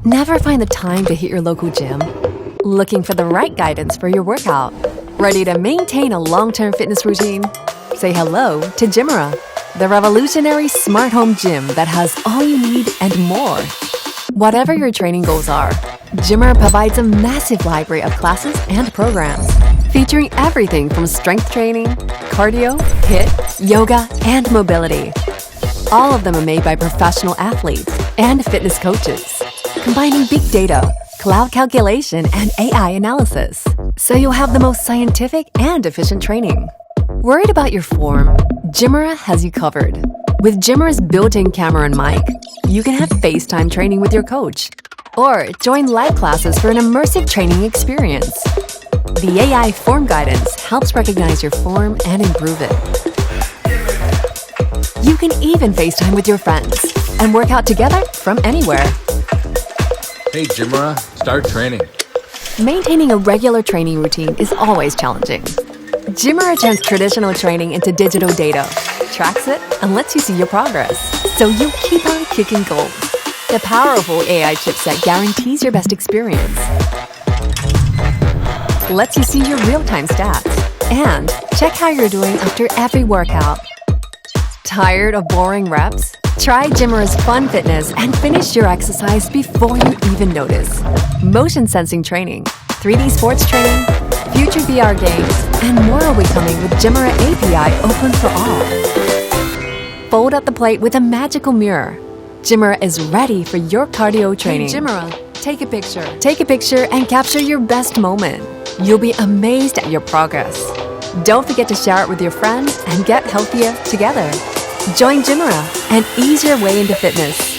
Never find the time to hit your local gym? Looking for the right guidance for your workout? Ready to maintain a long-term fitness routine? Say hello to Gymera, the revolutionary smart home gym that has all you need and more. Whatever your training goals are, Gymera provides a massive library of classes and programs, featuring everything from strength training, cardio, HIIT, yoga, and mobility. All of them are made by professional athletes and fitness coaches, combining big data, cloud calculation, and AI analysis, so you'll have the most scientific and efficient training. Worried about your form? Gymera has you covered. With Gymera's built-in camera and mic, you can have FaceTime training with your coach, or join live classes for an immersive training experience. The AI form guidance helps recognize your form and improve it. You can even FaceTime with your friends and work out together from anywhere. Hey Gymera, start training. Maintaining a regular training routine is always challenging. Gymera turns traditional training into digital data, tracks it, and lets you see your progress, so you keep on kicking goals. The powerful AI chipset guarantees your best experience, lets you see your real-time stats, and check how you're doing after every workout. Tired of boring reps? Try Gymera's FunFitness and finish your exercise before you even notice. Motion sensing training, 3D sports training, future VR games, and more will be coming with Gymera API open for all. Fold up the plate with a magical mirror. Gymera is ready for your cardio training. Hey Gymera, take a picture. Take a picture and capture your best moment. You'll be amazed at your progress. Don't forget to share it with your friends and get healthier together. Join Gymera and ease your way into fitness.